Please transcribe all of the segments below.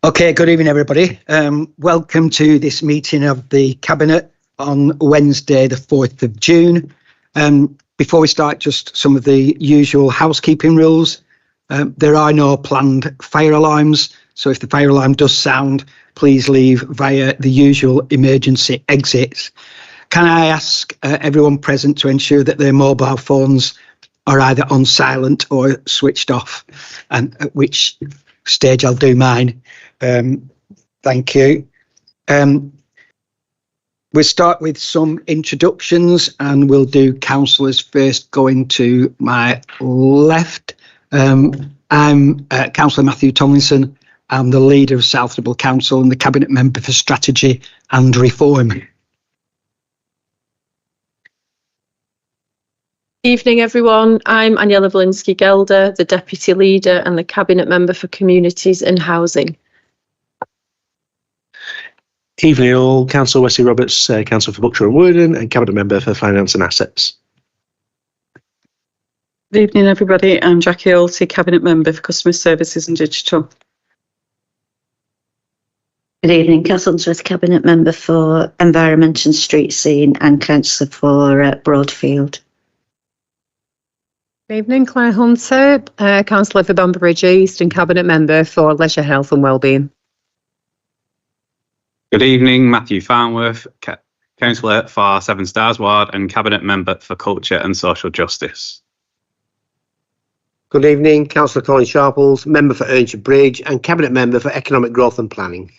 Okay, good evening, everybody. Welcome to this meeting of the Cabinet on Wednesday, the 4th of June. Before we start, just some of the usual housekeeping rules. There are no planned fire alarms, so if the fire alarm does sound, please leave via the usual emergency exits. Can I ask everyone present to ensure that their mobile phones are either on silent or switched off, and at which stage I'll do mine. Thank you. We'll start with some introductions and we'll do councillors first, going to my left. I'm Councillor Matthew Tomlinson. I'm the leader of South Ribble Council and the Cabinet Member for Strategy and Reform. Evening, everyone. I'm Aniela Volinsky-Gelder, the Deputy Leader and the Cabinet Member for Communities and Housing. Evening all, Councillor Wesley Roberts, Councillor for Buckshire and Worden and Cabinet Member for Finance and Assets. Good evening, everybody. I'm Jackie Alty, Cabinet Member for Customer Services and Digital. Good evening, Castlemsworth, Cabinet Member for Environment and Street Scene and Councillor for Broadfield. Good evening, Claire Hunter, Councillor for Banbury East and Cabinet Member for Leisure, Health and Wellbeing. Good evening, Matthew Farnworth, Councillor for Seven Stars Ward and Cabinet Member for Culture and Social Justice. Good evening, Councillor Colin Sharples, Member for Earnshaw Bridge and Cabinet Member for Economic Growth and Planning.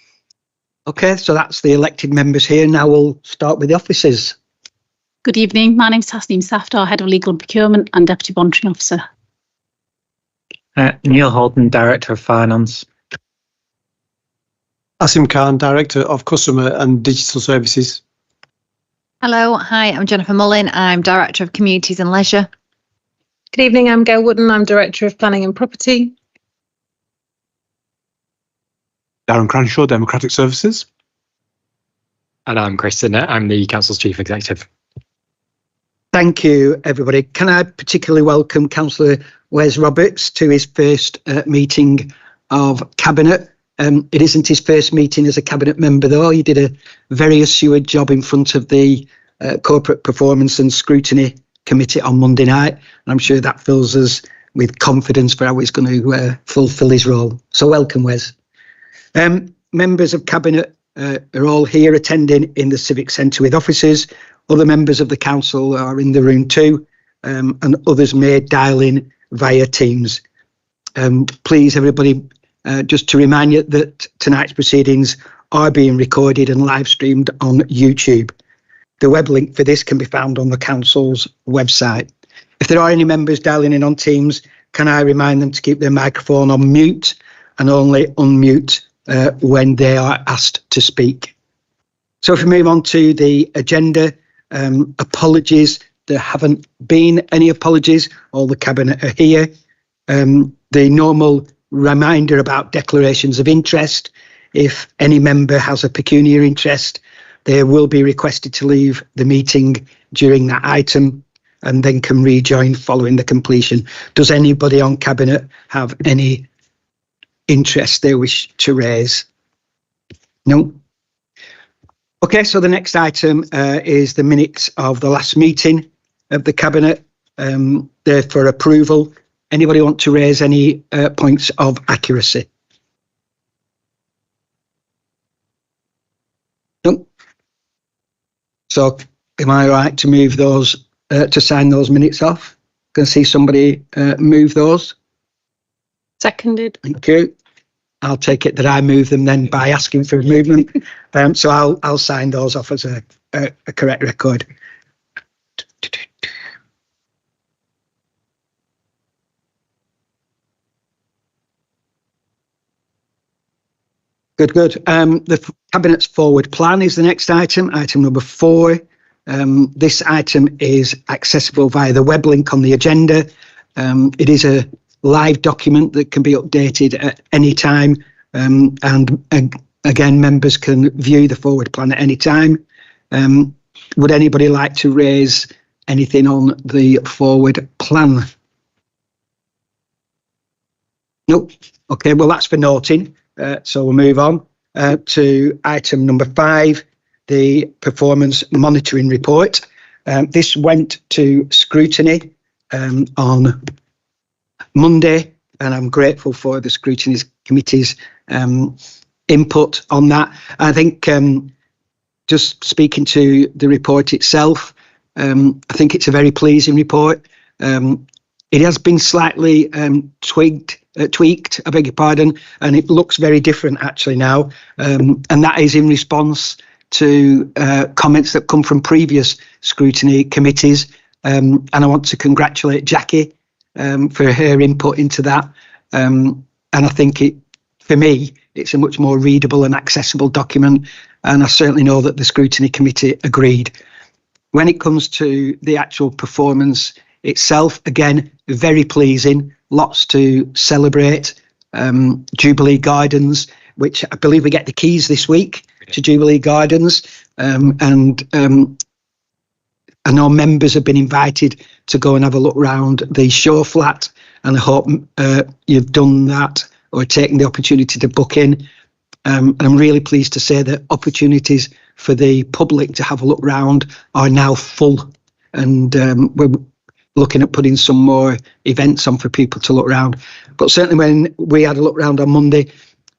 Okay, so that's the elected members here. Now we'll start with the officers. Good evening, my name's Tasneem Safdar, Head of Legal and Procurement and Deputy Monitoring Officer. Neil Holden, Director of Finance. Asim Khan, Director of Customer and Digital Services. Hello, hi, I'm Jennifer Mullin. I'm Director of Communities and Leisure. Good evening, I'm Gail Wooden. I'm Director of Planning and Property. Darren Cranshaw, Democratic Services. And I'm Chris Sinnott. I'm the Council's Chief Executive. Thank you, everybody. Can I particularly welcome Councillor Wes Roberts to his first meeting of Cabinet. It isn't his first meeting as a Cabinet member, though. He did a very assured job in front of the Corporate Performance and Scrutiny Committee on Monday night. And I'm sure that fills us with confidence for how he's going to fulfil his role. So welcome, Wes. Members of Cabinet are all here attending in the Civic Centre with officers. Other members of the council are in the room too, and others may dial in via Teams. Please, everybody, just to remind you that tonight's proceedings are being recorded and live streamed on YouTube. The web link for this can be found on the council's website. If there are any members dialing in on Teams, can I remind them to keep their microphone on mute and only unmute when they are asked to speak. So if we move on to the agenda, apologies. There haven't been any apologies. All the Cabinet are here. The normal reminder about declarations of interest. If any member has a pecuniary interest, they will be requested to leave the meeting during that item and then can rejoin following the completion. Does anybody on Cabinet have any interest they wish to raise? No? Okay, so the next item is the minutes of the last meeting of the Cabinet. They're for approval. Anybody want to raise any points of accuracy? No. So am I right to move those, to sign those minutes off? Can I see somebody move those? Seconded. Thank you. I'll take it that I move them then by asking for movement. So I'll sign those off as a correct record. Good. The Cabinet's forward plan is the next item, item number 4. This item is accessible via the web link on the agenda. It is a live document that can be updated at any time. And again, members can view the forward plan at any time. Would anybody like to raise anything on the forward plan? Nope. Okay, well, that's for noting. So we'll move on to item number 5, the performance monitoring report. This went to scrutiny on Monday, and I'm grateful for the scrutiny committee's input on that. I think just speaking to the report itself, I think it's a very pleasing report. It has been slightly tweaked, I beg your pardon, and it looks very different actually now. And that is in response to comments that come from previous scrutiny committees. And I want to congratulate Jackie for her input into that. And I think for me, it's a much more readable and accessible document. And I certainly know that the scrutiny committee agreed. When it comes to the actual performance itself, again, very pleasing, lots to celebrate. Jubilee Gardens, which I believe we get the keys this week to Jubilee Gardens. And I know members have been invited to go and have a look round the show flat, and I hope you've done that or taken the opportunity to book in. And I'm really pleased to say that opportunities for the public to have a look round are now full, and we're looking at putting some more events on for people to look round. But certainly when we had a look round on Monday,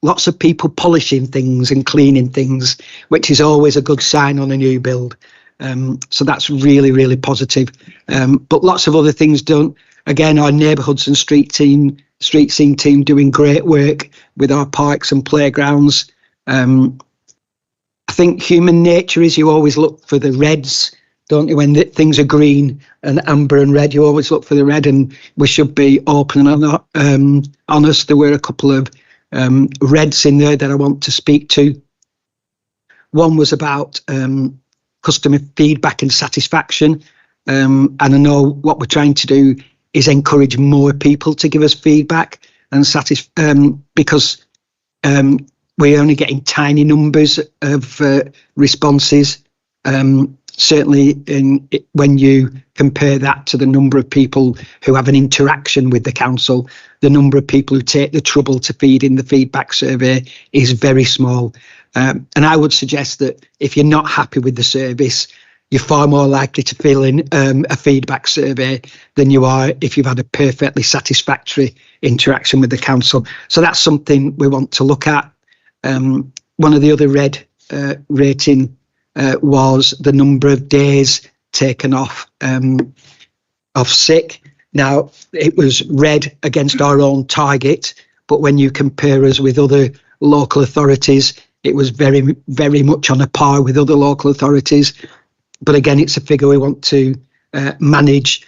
lots of people polishing things and cleaning things, which is always a good sign on a new build. So that's really, really positive. But lots of other things done. Again, our neighbourhoods and street scene team doing great work with our parks and playgrounds. I think human nature is you always look for the reds, don't you? When things are green and amber and red, you always look for the red, and we should be open and honest. There were a couple of reds in there that I want to speak to. One was about customer feedback and satisfaction. And I know what we're trying to do is encourage more people to give us feedback and because we're only getting tiny numbers of responses. Certainly when you compare that to the number of people who have an interaction with the council, the number of people who take the trouble to feed in the feedback survey is very small. And I would suggest that if you're not happy with the service, you're far more likely to fill in a feedback survey than you are if you've had a perfectly satisfactory interaction with the council. So that's something we want to look at. One of the other red rating was the number of days taken off sick. Now, it was red against our own target, but when you compare us with other local authorities, it was very, very much on a par with other local authorities. But again, it's a figure we want to manage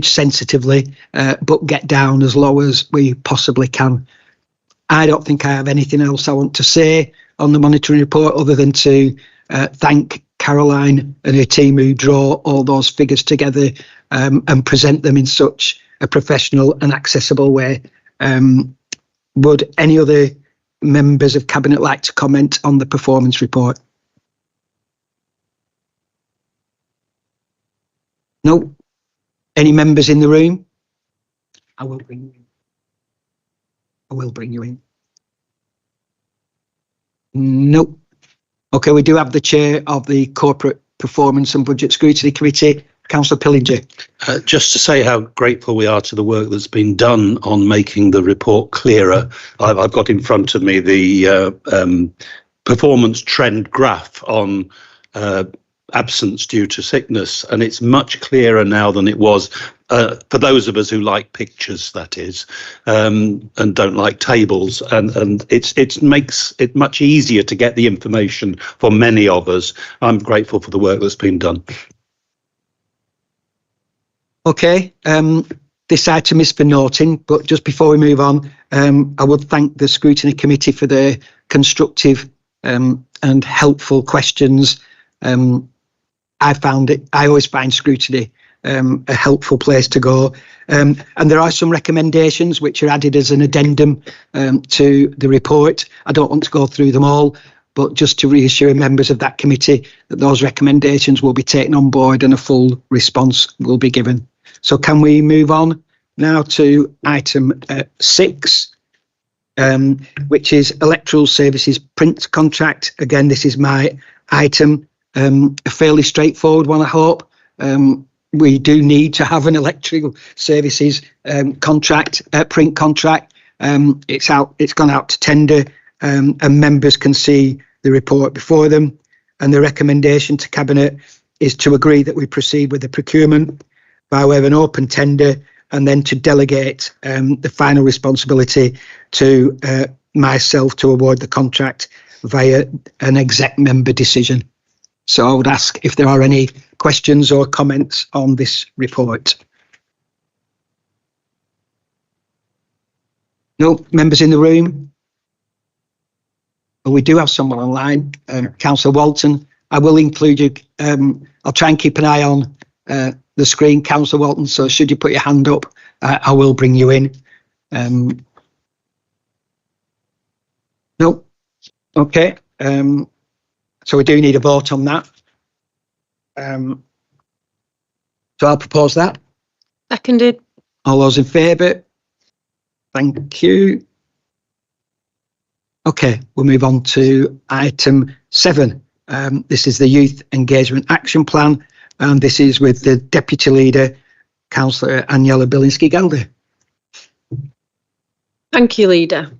sensitively, but get down as low as we possibly can. I don't think I have anything else I want to say on the monitoring report other than to thank Caroline and her team who draw all those figures together and present them in such a professional and accessible way. Would any other members of Cabinet like to comment on the performance report? No? Any members in the room? I will bring you in. I will bring you in. No. Okay, we do have the chair of the Corporate Performance and Budget Scrutiny Committee, Councillor Pillinger. Just to say how grateful we are to the work that's been done on making the report clearer. I've got in front of me the performance trend graph on absence due to sickness, and it's much clearer now than it was for those of us who like pictures, that is, and don't like tables, and it makes it much easier to get the information for many of us. I'm grateful for the work that's been done. Okay, this item is for noting, but just before we move on, I would thank the Scrutiny Committee for their constructive and helpful questions. I always find scrutiny a helpful place to go. And there are some recommendations which are added as an addendum to the report. I don't want to go through them all, but just to reassure members of that committee that those recommendations will be taken on board and a full response will be given. So can we move on now to item 6, which is electoral services print contract. Again, this is my item, a fairly straightforward one, I hope. We do need to have an electoral services contract, print contract. It's gone out to tender, and members can see the report before them. And the recommendation to Cabinet is to agree that we proceed with the procurement by way of an open tender, and then to delegate the final responsibility to myself to award the contract via an exec member decision. So I would ask if there are any questions or comments on this report. No members in the room? Well, we do have someone online, Councillor Walton. I will include you. I'll try and keep an eye on the screen, Councillor Walton. So should you put your hand up, I will bring you in. No. Okay. So we do need a vote on that. So I'll propose that. Seconded. All those in favour? Thank you. Okay, we'll move on to item 7. This is the Youth Engagement Action Plan, and this is with the Deputy Leader, Councillor Aniela Bilinski-Gelder. Thank you, Leader.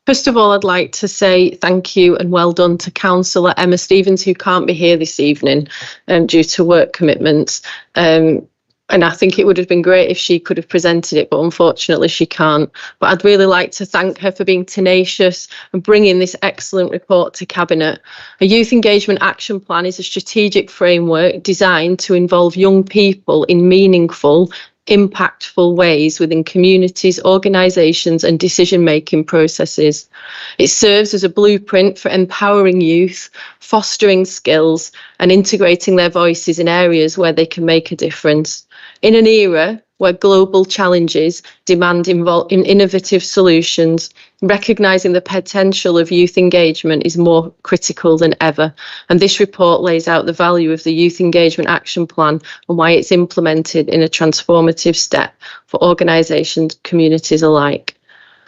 First of all, I'd like to say thank you and well done to Councillor Emma Stevens, who can't be here this evening due to work commitments. And I think it would have been great if she could have presented it, but unfortunately she can't. But I'd really like to thank her for being tenacious and bringing this excellent report to Cabinet. A Youth Engagement Action Plan is a strategic framework designed to involve young people in meaningful, impactful ways within communities, organisations and decision-making processes. It serves as a blueprint for empowering youth, fostering skills and integrating their voices in areas where they can make a difference. In an era where global challenges demand innovative solutions, recognising the potential of youth engagement is more critical than ever. And this report lays out the value of the Youth Engagement Action Plan and why it's implemented in a transformative step for organisations, communities alike.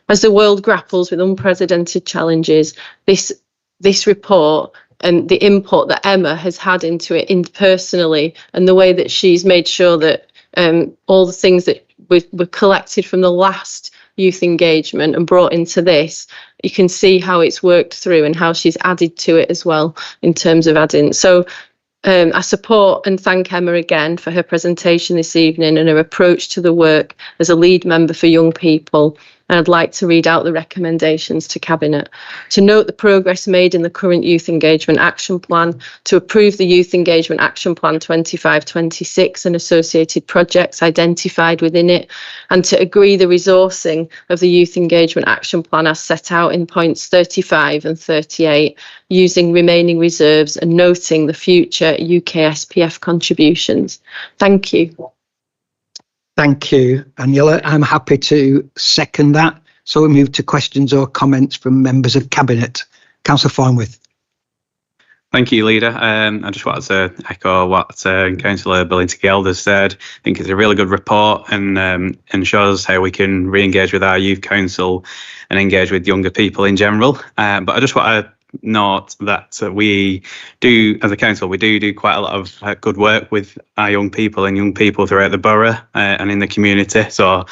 As the world grapples with unprecedented challenges, this report and the input that Emma has had into it personally, and the way that she's made sure that all the things that were collected from the last youth engagement and brought into this, you can see how it's worked through and how she's added to it as well in terms of adding. So I support and thank Emma again for her presentation this evening and her approach to the work as a lead member for young people. And I'd like to read out the recommendations to Cabinet. To note the progress made in the current Youth Engagement Action Plan, to approve the Youth Engagement Action Plan 25-26 and associated projects identified within it, and to agree the resourcing of the Youth Engagement Action Plan as set out in points 35 and 38, using remaining reserves and noting the future UK SPF contributions. Thank you. Thank you, Aniela. I'm happy to second that. So we move to questions or comments from members of Cabinet. Councillor Farnworth. Thank you, Leader. I just wanted to echo what Councillor Bilinski-Gelder said. I think it's a really good report and shows how we can re-engage with our youth council and engage with younger people in general. But I just want to note that we do, as a council, we do quite a lot of good work with our young people and young people throughout the borough and in the community. So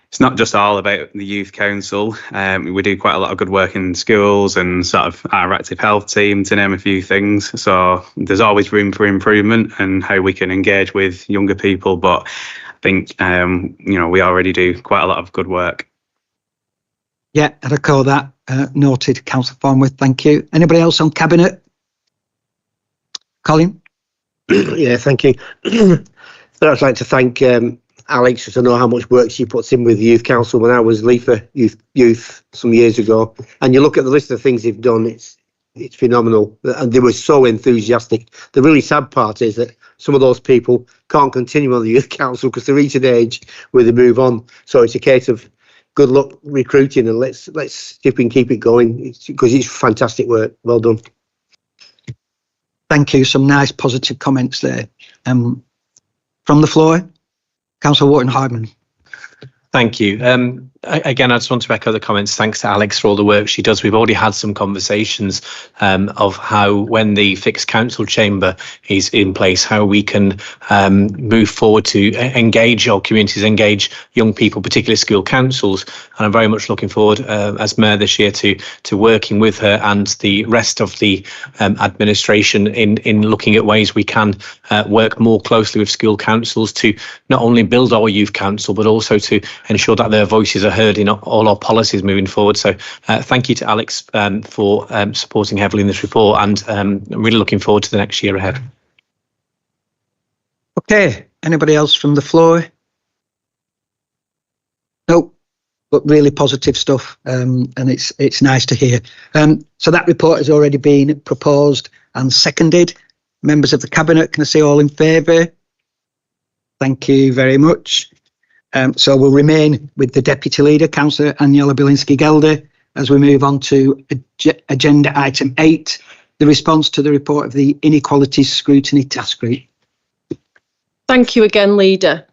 it's not just all about the youth council. We do quite a lot of good work in schools and sort of our active health team, to name a few things. So there's always room for improvement and how we can engage with younger people. But I think, we already do quite a lot of good work. Yeah, I'd echo that. Noted, Councillor Farnworth. Thank you. Anybody else on Cabinet? Colin? Yeah, thank you. I'd like to thank Alex, because I know how much work she puts in with the Youth Council when I was LEFA youth some years ago. And you look at the list of things they've done, it's phenomenal. And they were so enthusiastic. The really sad part is that some of those people can't continue on the Youth Council because they reach an age where they move on. So it's a case of good luck recruiting, and let's see if we can keep it going, because it's fantastic work. Well done. Thank you. Some nice positive comments there. From the floor, Councillor Wharton-Hardman. Thank you. Again, I just want to echo the comments. Thanks to Alex for all the work she does. We've already had some conversations of how, when the fixed council chamber is in place, how we can move forward to engage our communities, engage young people, particularly school councils. And I'm very much looking forward, as Mayor this year, to working with her and the rest of the administration in looking at ways we can work more closely with school councils to not only build our youth council, but also to ensure that their voices are heard in all our policies moving forward. So thank you to Alex for supporting heavily in this report, and I'm really looking forward to the next year ahead. Okay, anybody else from the floor? No, but really positive stuff, and it's nice to hear. So that report has already been proposed and seconded. Members of the Cabinet, can I see all in favour? Thank you very much. So we'll remain with the Deputy Leader, Councillor Aniela Bilinski-Gelder, as we move on to agenda item 8, the response to the report of the Inequalities Scrutiny Task Group. Thank you again, Leader.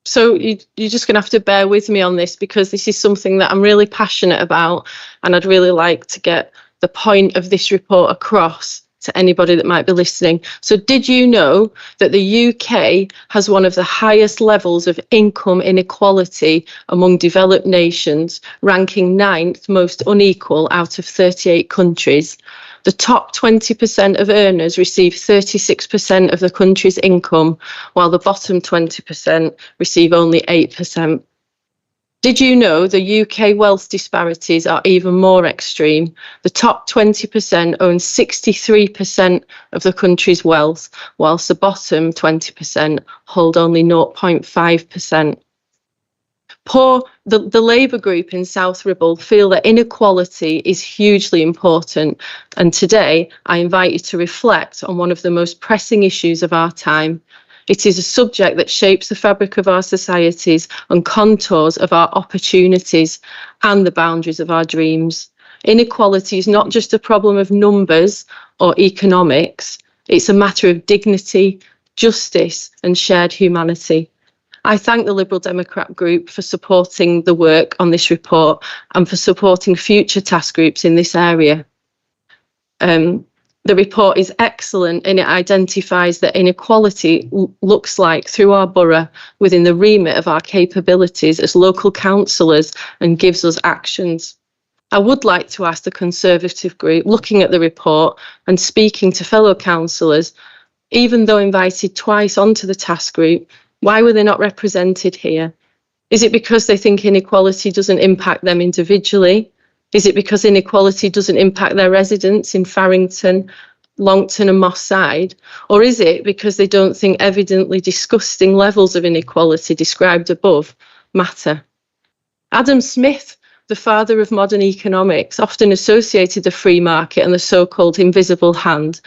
So you're just going to have to bear with me on this, because this is something that I'm really passionate about, and I'd really like to get the point of this report across to anybody that might be listening. So did you know that the UK has one of the highest levels of income inequality among developed nations, ranking 9th most unequal out of 38 countries? The top 20% of earners receive 36% of the country's income, while the bottom 20% receive only 8%. Did you know the UK wealth disparities are even more extreme? The top 20% own 63% of the country's wealth, whilst the bottom 20% hold only 0.5%. The Labour group in South Ribble feel that inequality is hugely important, and today I invite you to reflect on one of the most pressing issues of our time. It is a subject that shapes the fabric of our societies and contours of our opportunities and the boundaries of our dreams. Inequality is not just a problem of numbers or economics. It's a matter of dignity, justice, and shared humanity. I thank the Liberal Democrat group for supporting the work on this report and for supporting future task groups in this area. The report is excellent, and it identifies that inequality looks like through our borough within the remit of our capabilities as local councillors, and gives us actions. I would like to ask the Conservative group, looking at the report and speaking to fellow councillors, even though invited twice onto the task group, why were they not represented here? Is it because they think inequality doesn't impact them individually? Is it because inequality doesn't impact their residents in Farrington, Longton and Moss Side? Or is it because they don't think evidently disgusting levels of inequality described above matter? Adam Smith, the father of modern economics, often associated the free market and the so-called invisible hand,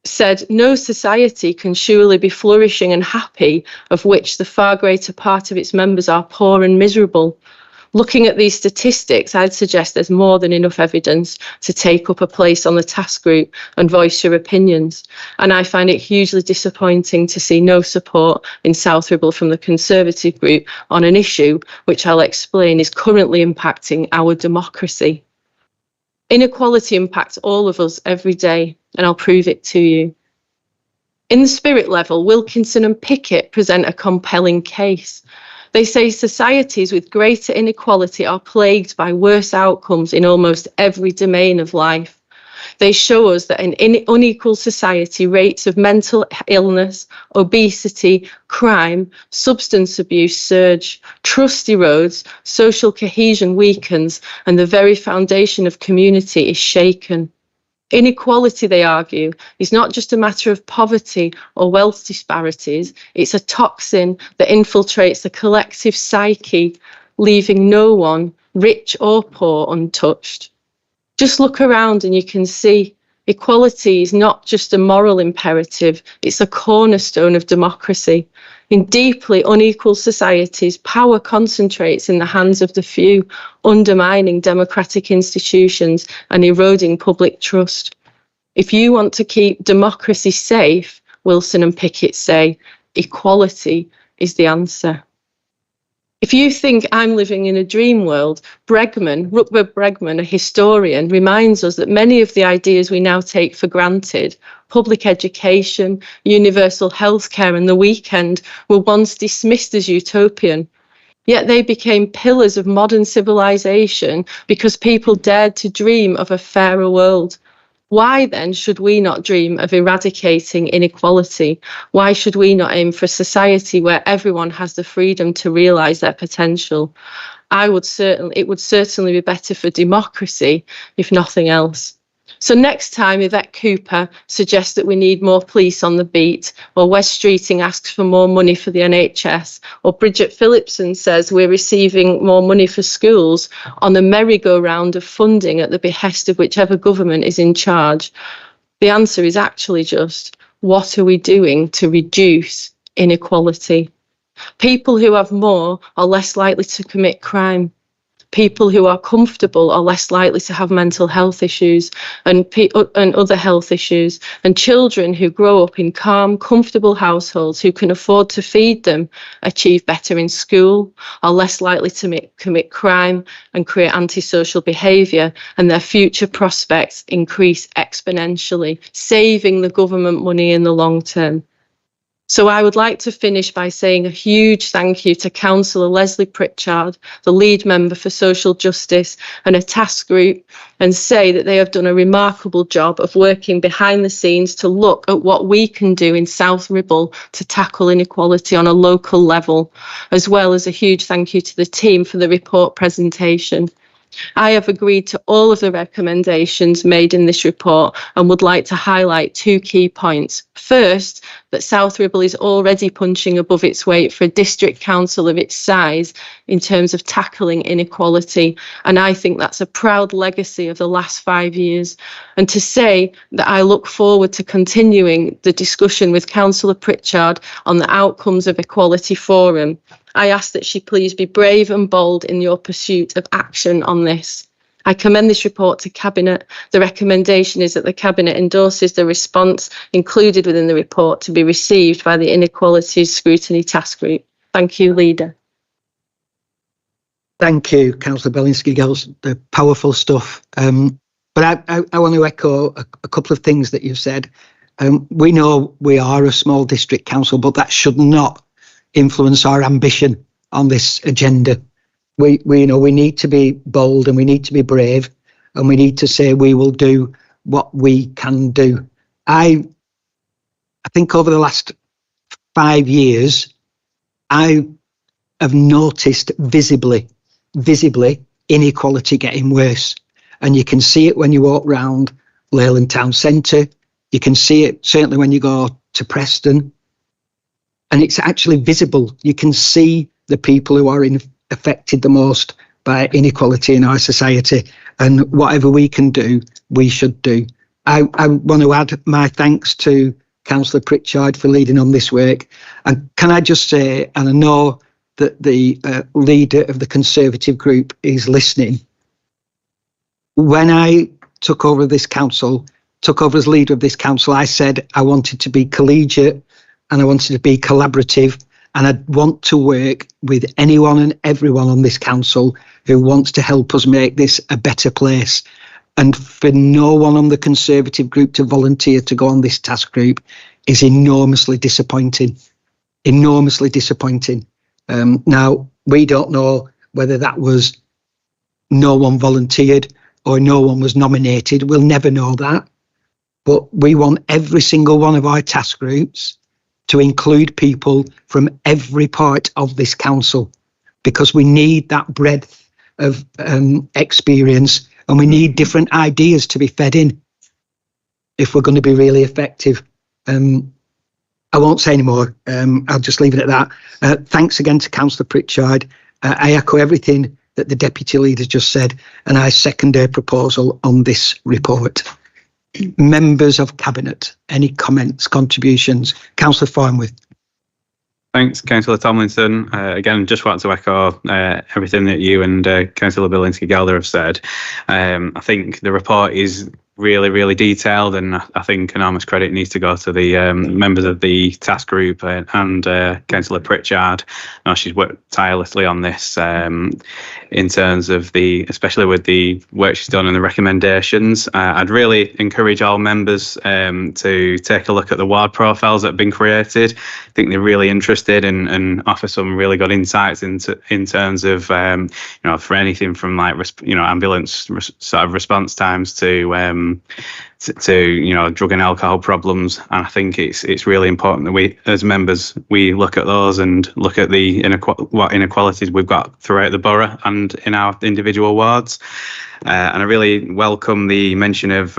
said, "No society can surely be flourishing and happy of which the far greater part of its members are poor and miserable." Looking at these statistics, I'd suggest there's more than enough evidence to take up a place on the task group and voice your opinions. And I find it hugely disappointing to see no support in South Ribble from the Conservative group on an issue which I'll explain is currently impacting our democracy. Inequality impacts all of us every day, and I'll prove it to you. In the spirit level, Wilkinson and Pickett present a compelling case. They say societies with greater inequality are plagued by worse outcomes in almost every domain of life. They show us that in unequal society, rates of mental illness, obesity, crime, substance abuse surge, trust erodes, social cohesion weakens, and the very foundation of community is shaken. Inequality, they argue, is not just a matter of poverty or wealth disparities. It's a toxin that infiltrates the collective psyche, leaving no one, rich or poor, untouched. Just look around and you can see equality is not just a moral imperative, it's a cornerstone of democracy. In deeply unequal societies, power concentrates in the hands of the few, undermining democratic institutions and eroding public trust. If you want to keep democracy safe, Wilson and Pickett say, equality is the answer. If you think I'm living in a dream world, Rutger Bregman, a historian, reminds us that many of the ideas we now take for granted, public education, universal healthcare and the weekend, were once dismissed as utopian. Yet they became pillars of modern civilization because people dared to dream of a fairer world. Why then should we not dream of eradicating inequality? Why should we not aim for a society where everyone has the freedom to realise their potential? It would certainly be better for democracy, if nothing else. So next time Yvette Cooper suggests that we need more police on the beat, or Wes Streeting asks for more money for the NHS, or Bridget Phillipson says we're receiving more money for schools on a merry-go-round of funding at the behest of whichever government is in charge, the answer is actually just, what are we doing to reduce inequality? People who have more are less likely to commit crime. People who are comfortable are less likely to have mental health issues and other health issues. And children who grow up in calm, comfortable households who can afford to feed them achieve better in school, are less likely to commit crime and create antisocial behaviour, and their future prospects increase exponentially, saving the government money in the long term. So I would like to finish by saying a huge thank you to Councillor Leslie Pritchard, the lead member for social justice and a task group, and say that they have done a remarkable job of working behind the scenes to look at what we can do in South Ribble to tackle inequality on a local level, as well as a huge thank you to the team for the report presentation. I have agreed to all of the recommendations made in this report and would like to highlight 2 key points. First, that South Ribble is already punching above its weight for a district council of its size in terms of tackling inequality, and I think that's a proud legacy of the last 5 years. And to say that I look forward to continuing the discussion with Councillor Pritchard on the outcomes of Equality Forum. I ask that she please be brave and bold in your pursuit of action on this. I commend this report to Cabinet. The recommendation is that the Cabinet endorses the response included within the report to be received by the Inequalities Scrutiny Task Group. Thank you, Leader. Thank you, Councillor Belinsky-Gills. The powerful stuff. But I want to echo a couple of things that you've said. We know we are a small district council, but that should not influence our ambition on this agenda. We need to be bold and we need to be brave, and we need to say we will do what we can do. I think over the last 5 years, I have noticed visibly inequality getting worse. And you can see it when you walk around Leyland Town Centre. You can see it certainly when you go to Preston. And it's actually visible. You can see the people who are affected the most by inequality in our society. And whatever we can do, we should do. I want to add my thanks to Councillor Pritchard for leading on this work. And can I just say, and I know that the leader of the Conservative group is listening, when I took over as leader of this council, I said I wanted to be collegiate and I wanted to be collaborative, and I'd want to work with anyone and everyone on this council who wants to help us make this a better place. And for no one on the Conservative group to volunteer to go on this task group is enormously disappointing. Enormously disappointing. Now, we don't know whether that was no one volunteered or no one was nominated. We'll never know that. But we want every single one of our task groups to include people from every part of this council, because we need that breadth of experience, and we need different ideas to be fed in if we're going to be really effective. I won't say any more. I'll just leave it at that. Thanks again to Councillor Pritchard. I echo everything that the Deputy Leader just said, and I second her proposal on this report. Members of Cabinet, any comments, contributions? Councillor Farnworth. Thanks, Councillor Tomlinson. Again, just wanted to echo everything that you and Councillor Belinsky-Gelder have said. I think the report is really, really detailed, and I think enormous credit needs to go to the members of the task group and Councillor Pritchard. I know she's worked tirelessly on this in terms of especially with the work she's done and the recommendations. I'd really encourage all members to take a look at the ward profiles that have been created. I think they're really interested and offer some really good insights in terms of for anything from like ambulance sort of response times to drug and alcohol problems. And I think it's really important that we, as members, we look at those and look at the what inequalities we've got throughout the borough and in our individual wards. And I really welcome the mention of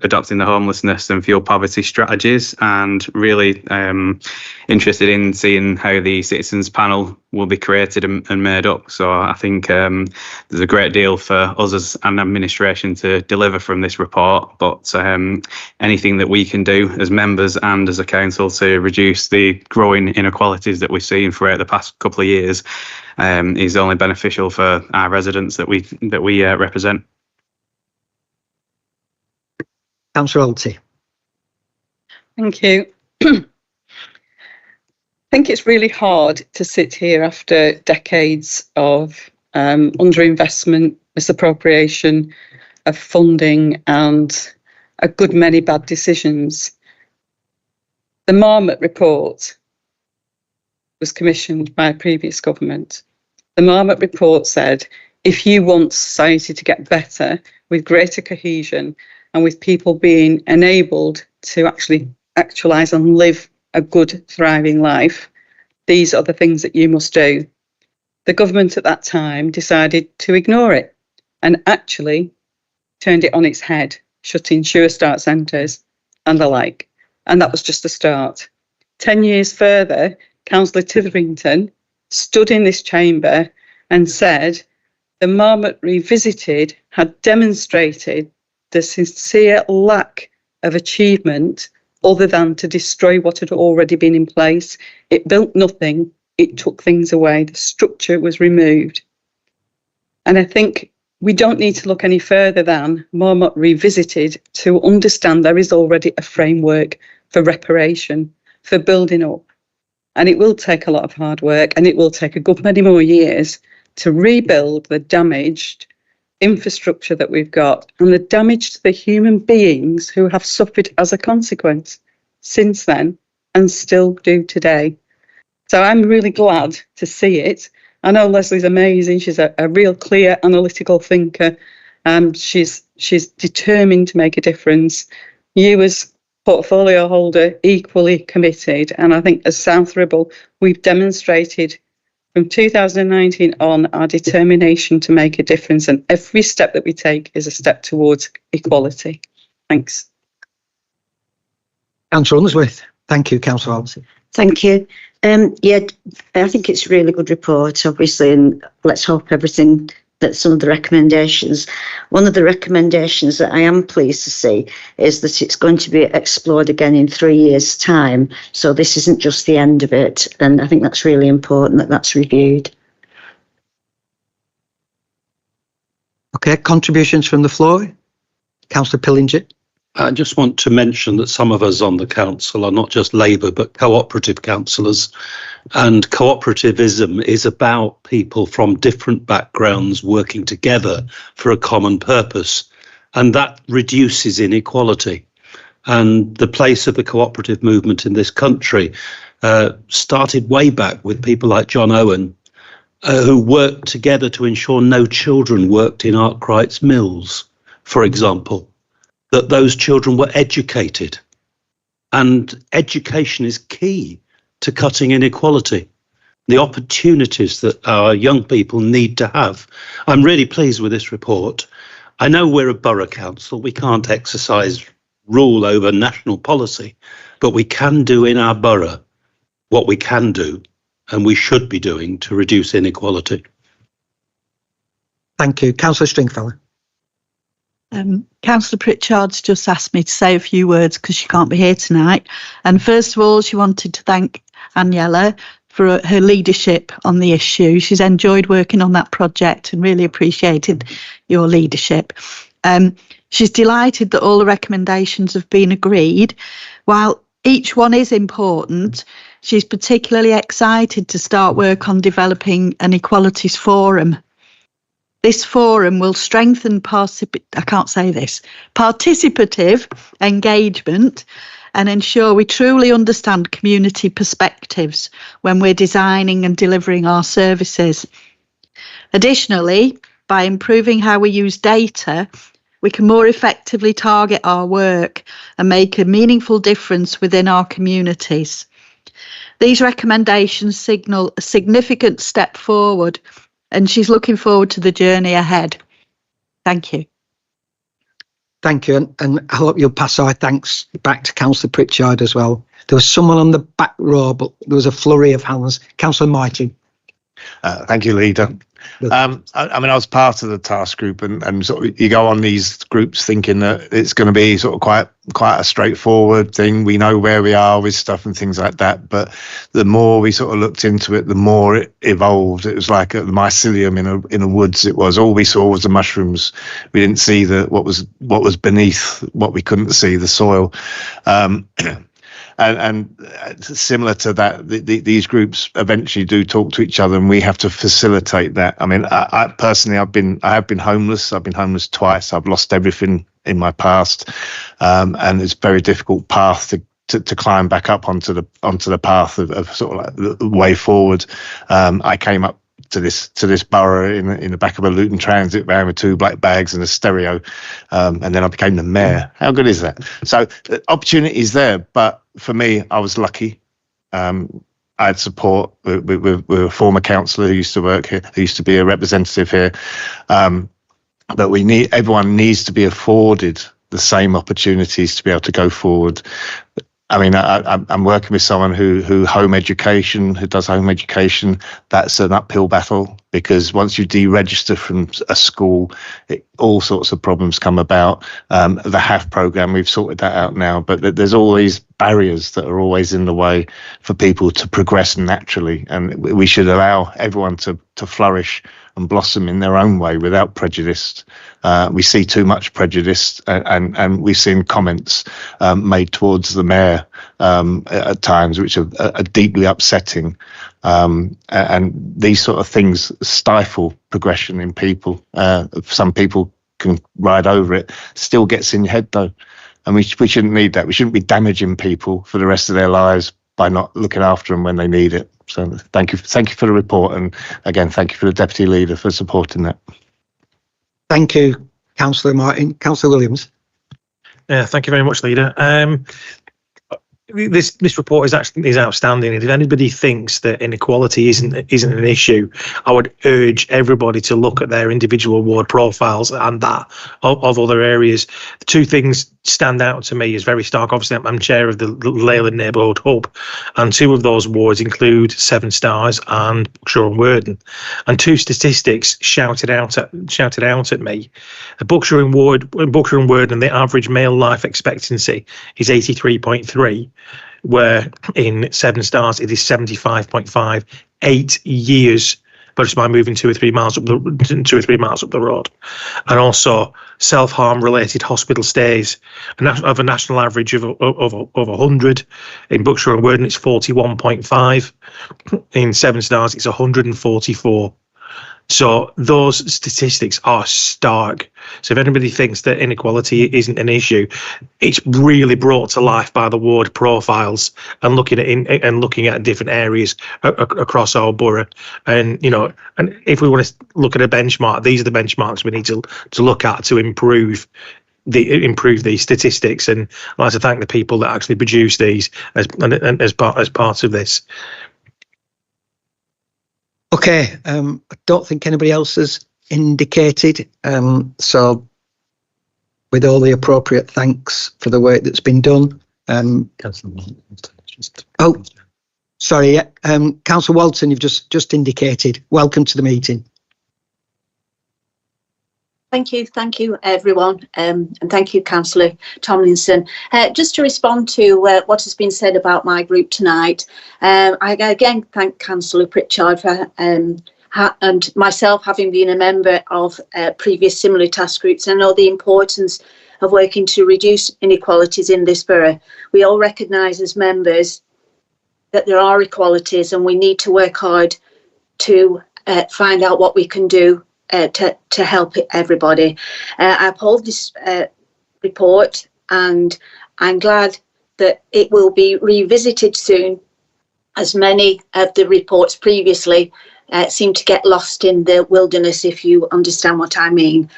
adopting the homelessness and fuel poverty strategies, and really interested in seeing how the citizens panel will be created and made up. So I think there's a great deal for us as an administration to deliver from this report, but anything that we can do as members and as a council to reduce the growing inequalities that we've seen throughout the past couple of years is only beneficial for our residents that we represent. Councillor Alty. Thank you. I think it's really hard to sit here after decades of underinvestment, misappropriation of funding and a good many bad decisions. The Marmot report was commissioned by a previous government. The Marmot report said, if you want society to get better with greater cohesion and with people being enabled to actually actualise and live a good, thriving life, these are the things that you must do. The government at that time decided to ignore it and actually turned it on its head, shutting Sure Start centres and the like. And that was just the start. 10 years further, Councillor Titherington stood in this chamber and said the Marmot Revisited had demonstrated the sincere lack of achievement other than to destroy what had already been in place. It built nothing, it took things away, the structure was removed. And I think we don't need to look any further than Marmot Revisited to understand there is already a framework for reparation, for building up. And it will take a lot of hard work, and it will take a good many more years to rebuild the damaged infrastructure that we've got and the damage to the human beings who have suffered as a consequence since then and still do today. So I'm really glad to see it. I know Leslie's amazing. She's a real clear analytical thinker. She's determined to make a difference. You as portfolio holder equally committed, and I think as South Ribble we've demonstrated from 2019 on our determination to make a difference, and every step that we take is a step towards equality. Thanks. Councillor Unsworth. Thank you, Councillor Alty. Thank you. Yeah, I think it's a really good report, obviously, and let's hope everything, that some of the recommendations, one of the recommendations that I am pleased to see is that it's going to be explored again in 3 years' time. So this isn't just the end of it. And I think that's really important that that's reviewed. Okay, contributions from the floor. Councillor Pillinger. I just want to mention that some of us on the council are not just Labour, but cooperative councillors. And cooperativism is about people from different backgrounds working together for a common purpose. And that reduces inequality. And the place of the cooperative movement in this country started way back with people like John Owen, who worked together to ensure no children worked in Arkwright's mills, for example. That those children were educated, and education is key to cutting inequality. The opportunities that our young people need to have. I'm really pleased with this report. I know we're a borough council, we can't exercise rule over national policy, but we can do in our borough what we can do and we should be doing to reduce inequality. Thank you. Councillor Stringfellow. Councillor Pritchard's just asked me to say a few words because she can't be here tonight. And first of all, she wanted to thank Aniela for her leadership on the issue. She's enjoyed working on that project and really appreciated your leadership. She's delighted that all the recommendations have been agreed. While each one is important, she's particularly excited to start work on developing an equalities forum. This forum will strengthen participative engagement and ensure we truly understand community perspectives when we're designing and delivering our services. Additionally, by improving how we use data, we can more effectively target our work and make a meaningful difference within our communities. These recommendations signal a significant step forward, and she's looking forward to the journey ahead. Thank you. Thank you, and I hope you'll pass our thanks back to Councillor Pritchard as well. There was someone on the back row, but there was a flurry of hands. Councillor Martin. Thank you, Leader. I mean, I was part of the task group, and sort of you go on these groups thinking that it's going to be sort of quite a straightforward thing. We know where we are with stuff and things like that. But the more we sort of looked into it, the more it evolved. It was like a mycelium in a woods. It was all we saw was the mushrooms. We didn't see what was beneath, what we couldn't see, the soil. And similar to that, these groups eventually do talk to each other, and we have to facilitate that. I mean, I personally, I have been homeless. I've been homeless twice. I've lost everything in my past, and it's a very difficult path to climb back up onto the path of sort of like the way forward. I came up to this borough in the back of a Luton Transit van with 2 black bags and a stereo, and then I became the mayor. How good is that? So opportunity is there, but for me, I was lucky. I had support with a former councillor who used to work here, who used to be a representative here. But everyone needs to be afforded the same opportunities to be able to go forward. I mean, I'm working with someone who does home education. That's an uphill battle, because once you deregister from a school, all sorts of problems come about. The HAF program, we've sorted that out now, but there's all these barriers that are always in the way for people to progress naturally. And we should allow everyone to flourish and blossom in their own way without prejudice. We see too much prejudice, and we've seen comments made towards the mayor at times, which are deeply upsetting. And these sort of things stifle progression in people. Some people can ride over it. Still gets in your head though, and we shouldn't need that. We shouldn't be damaging people for the rest of their lives by not looking after them when they need it. So thank you for the report, and again, thank you for the Deputy Leader for supporting that. Thank you, Councillor Martin. Councillor Williams. Thank you very much, Leader. This report is outstanding. If anybody thinks that inequality isn't an issue, I would urge everybody to look at their individual ward profiles and that of other areas. The 2 things stand out to me as very stark. Obviously, I'm chair of the Leyland Neighbourhood Hub, and 2 of those wards include Seven Stars and Buckshire and Worden. And 2 statistics shouted out at me. The Buckshire and Worden, the average male life expectancy is 83.3. Where in Seven Stars it is 75.5, 8 years, but just by moving 2 or 3 miles up the road. And also self-harm related hospital stays of a national average of 100. In Buckshire and Worden it's 41.5. In Seven Stars it's 144. So those statistics are stark. So if anybody thinks that inequality isn't an issue, it's really brought to life by the ward profiles and looking at different areas across our borough. And and if we want to look at a benchmark, these are the benchmarks we need to look at to improve these statistics. And I'd like to thank the people that actually produce these as part of this. Okay, I don't think anybody else has indicated. So with all the appropriate thanks for the work that's been done. Sorry, Councillor Walton, you've just indicated. Welcome to the meeting. Thank you, everyone, and thank you, Councillor Tomlinson. Just to respond to what has been said about my group tonight, I again thank Councillor Pritchard for and myself having been a member of previous similar task groups, I know the importance of working to reduce inequalities in this borough. We all recognise as members that there are equalities, and we need to work hard to find out what we can do to help everybody. I uphold this report, and I'm glad that it will be revisited soon, as many of the reports previously seem to get lost in the wilderness, if you understand what I mean.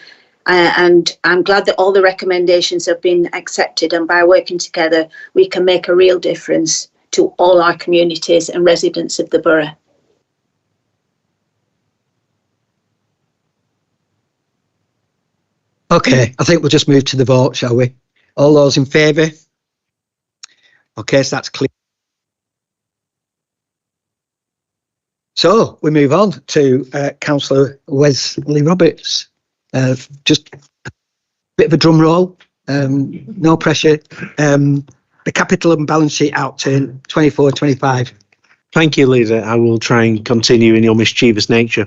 And I'm glad that all the recommendations have been accepted, and by working together, we can make a real difference to all our communities and residents of the borough. Okay, I think we'll just move to the vote, shall we? All those in favour? Okay, so that's clear. So we move on to Councillor Wesley Roberts. Just a bit of a drum roll, no pressure. The capital and balance sheet outturn 24-25. Thank you, Leader. I will try and continue in your mischievous nature.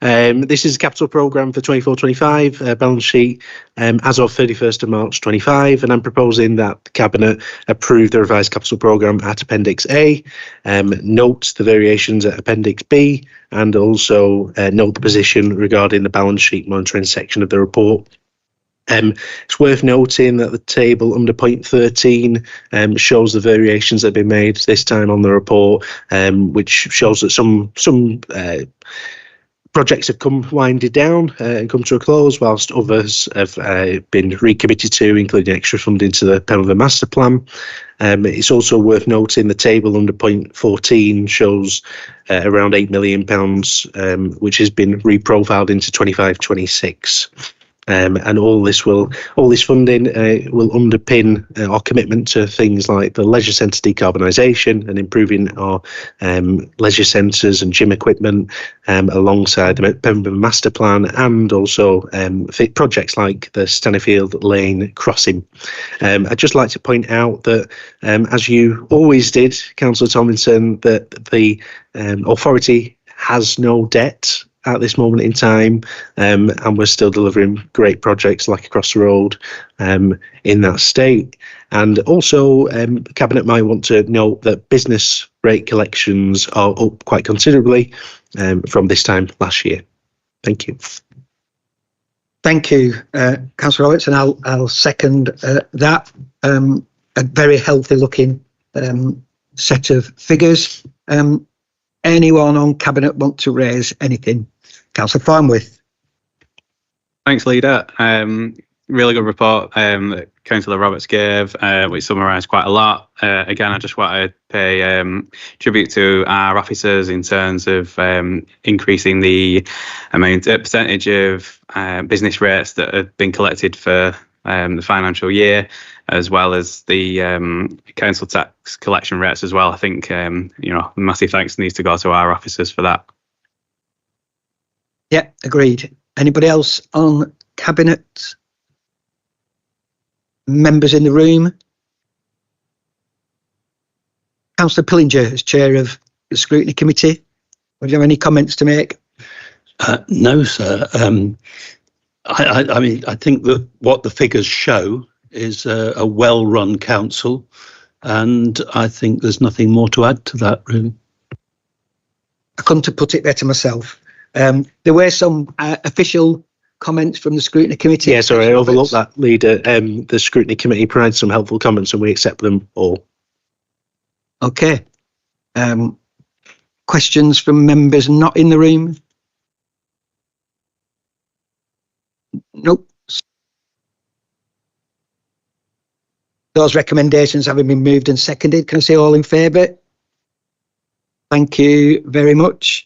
This is a capital programme for 24-25, balance sheet as of 31st of March 25, and I'm proposing that the Cabinet approve the revised capital programme at Appendix A, note the variations at Appendix B, and also note the position regarding the balance sheet monitoring section of the report. It's worth noting that the table under point 13 shows the variations that have been made this time on the report, which shows that some projects have come winded down and come to a close, whilst others have been recommitted to, including extra funding to the Penrith Master Plan. It's also worth noting the table under point 14 shows around £8 million, which has been reprofiled into 25-26. And all this funding will underpin our commitment to things like the leisure centre decarbonisation and improving our leisure centres and gym equipment, alongside the Pembrokeshire Master Plan, and also projects like the Stanleyfield Lane crossing. I'd just like to point out that, as you always did, Councillor Tomlinson, that the authority has no debt at this moment in time, and we're still delivering great projects like across the road in that state. And also, Cabinet might want to note that business rate collections are up quite considerably from this time last year. Thank you. Thank you, Councillor Roberts, and I'll second that. A very healthy looking set of figures. Anyone on Cabinet want to raise anything? Councillor Farnworth. Thanks, Leader. Really good report that Councillor Roberts gave, which summarised quite a lot. Again, I just want to pay tribute to our officers in terms of increasing the percentage of business rates that have been collected for the financial year, as well as the council tax collection rates as well. I think massive thanks needs to go to our officers for that. Yeah, agreed. Anybody else on Cabinet? Members in the room? Councillor Pillinger, as chair of the Scrutiny Committee, would you have any comments to make? No, sir. I mean, I think that what the figures show is a well-run council, and I think there's nothing more to add to that, really. I couldn't have put it better myself. There were some official comments from the Scrutiny Committee. Yeah, sorry, I overlooked that, Leader. The Scrutiny Committee provided some helpful comments, and we accept them all. Okay. Questions from members not in the room? Nope. Those recommendations having been moved and seconded, can I say all in favour? Thank you very much.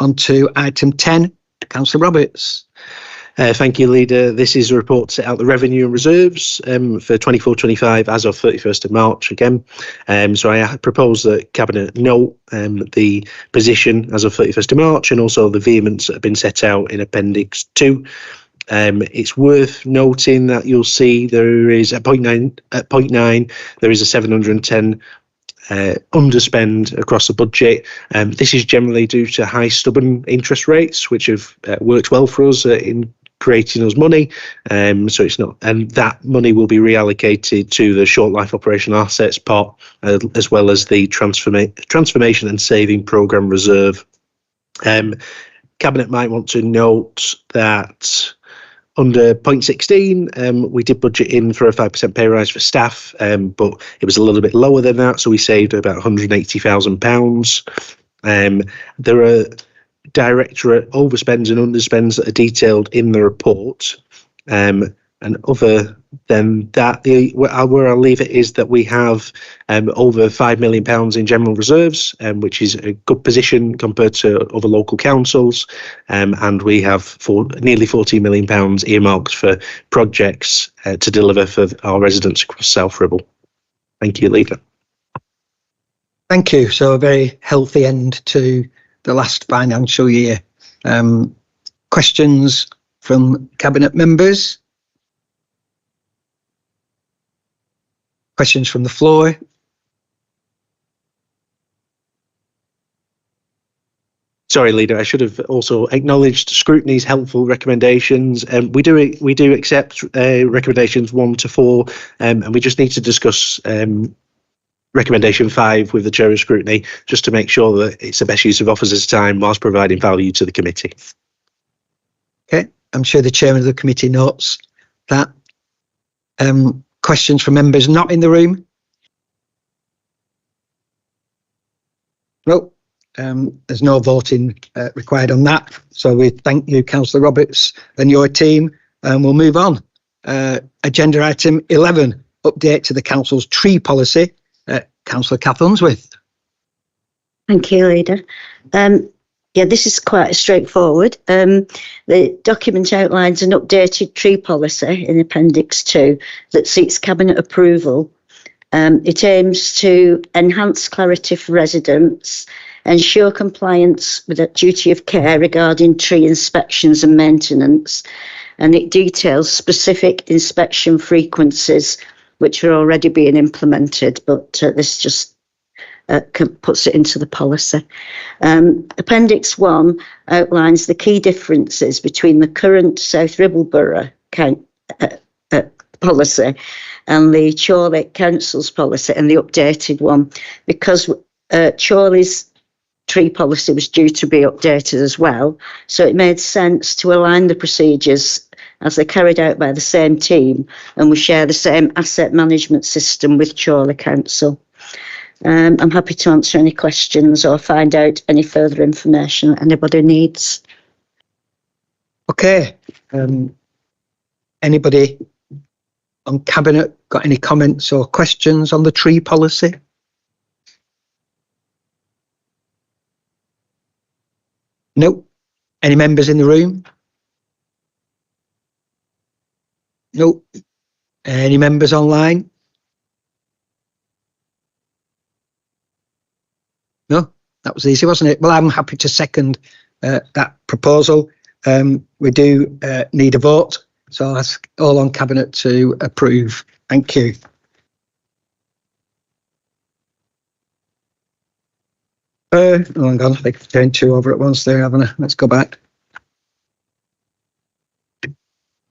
On to item 10, Councillor Roberts. Thank you, Leader. This is a report to set out the revenue and reserves for 24-25 as of 31st of March again. So I propose that Cabinet note the position as of 31st of March, and also the vehements that have been set out in Appendix 2. It's worth noting that you'll see there is at point 9 there is a 710 underspend across the budget. This is generally due to high stubborn interest rates, which have worked well for us in creating us money. So it's not, and that money will be reallocated to the short life operational assets pot, as well as the transformation and saving programme reserve. Cabinet might want to note that under point 16, we did budget in for a 5% pay rise for staff, but it was a little bit lower than that, so we saved about £180,000. There are directorate overspends and underspends that are detailed in the report. And other than that, where I'll leave it is that we have over £5 million in general reserves, which is a good position compared to other local councils. And we have nearly £14 million earmarked for projects to deliver for our residents across South Ribble. Thank you, Leader. Thank you. So a very healthy end to the last financial year. Questions from Cabinet members? Questions from the floor? Sorry, Leader, I should have also acknowledged scrutiny's helpful recommendations. We do accept recommendations 1 to 4, and we just need to discuss recommendation 5 with the Chair of Scrutiny, just to make sure that it's the best use of officers' time whilst providing value to the committee. Okay, I'm sure the Chairman of the committee notes that. Questions from members not in the room? No, there's no voting required on that. So we thank you, Councillor Roberts, and your team, and we'll move on. Agenda item 11, update to the Council's tree policy. Councillor Kath Unsworth. Thank you, Leader. Yeah, this is quite straightforward. The document outlines an updated tree policy in Appendix 2 that seeks Cabinet approval. It aims to enhance clarity for residents, ensure compliance with a duty of care regarding tree inspections and maintenance, and it details specific inspection frequencies which are already being implemented, but this just puts it into the policy. Appendix 1 outlines the key differences between the current South Ribble Borough policy and the Chorley Council's policy and the updated one, because Chorley's tree policy was due to be updated as well, so it made sense to align the procedures as they're carried out by the same team, and we share the same asset management system with Chorley Council. I'm happy to answer any questions or find out any further information that anybody needs. Okay. Anybody on Cabinet got any comments or questions on the tree policy? No. Any members in the room? No. Any members online? No, that was easy, wasn't it? Well, I'm happy to second that proposal. We do need a vote, so I'll ask all on Cabinet to approve. Thank you. Hang on, I think I've turned 2 over at once there, haven't I? Let's go back.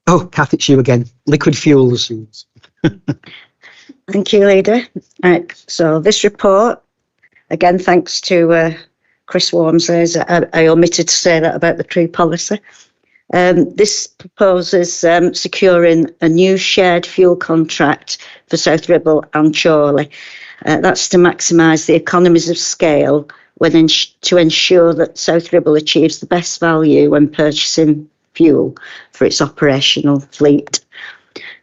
Oh, Kath, it's you again. Liquid fuels. Thank you, Leader. Right, so this report, again, thanks to Chris Walmsley, I omitted to say that about the tree policy. This proposes securing a new shared fuel contract for South Ribble and Chorley. That's to maximise the economies of scale to ensure that South Ribble achieves the best value when purchasing fuel for its operational fleet.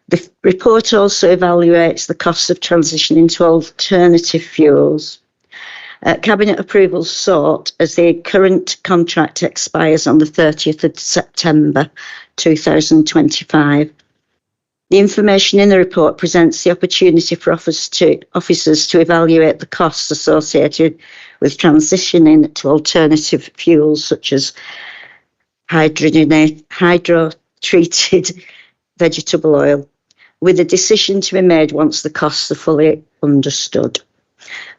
The report also evaluates the costs of transitioning to alternative fuels. Cabinet approval sought as the current contract expires on the 30th of September 2025. The information in the report presents the opportunity for officers to evaluate the costs associated with transitioning to alternative fuels such as hydro-treated vegetable oil, with a decision to be made once the costs are fully understood.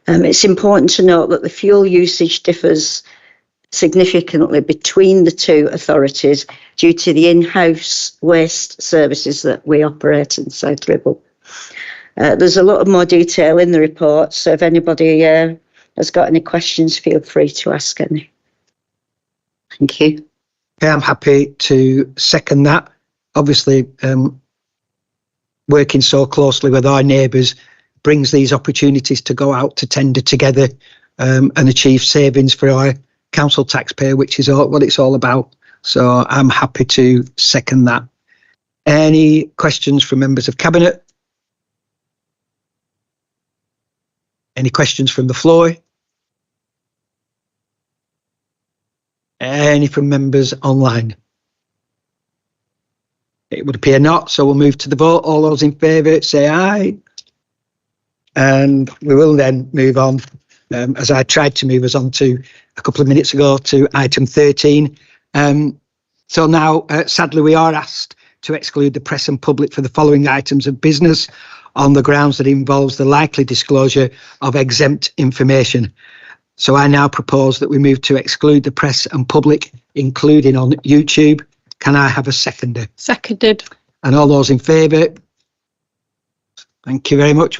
It's important to note that the fuel usage differs significantly between the two authorities due to the in-house waste services that we operate in South Ribble. There's a lot of more detail in the report, so if anybody has got any questions, feel free to ask any. Thank you. Okay, I'm happy to second that. Obviously, working so closely with our neighbours brings these opportunities to go out to tender together and achieve savings for our council taxpayer, which is what it's all about. So I'm happy to second that. Any questions from members of Cabinet? Any questions from the floor? Any from members online? It would appear not, so we'll move to the vote. All those in favour say aye. And we will then move on, as I tried to move us on to a couple of minutes ago, to item 13. So now, sadly, we are asked to exclude the press and public for the following items of business on the grounds that it involves the likely disclosure of exempt information. So I now propose that we move to exclude the press and public, including on YouTube. Can I have a seconder? Seconded. And all those in favour? Thank you very much.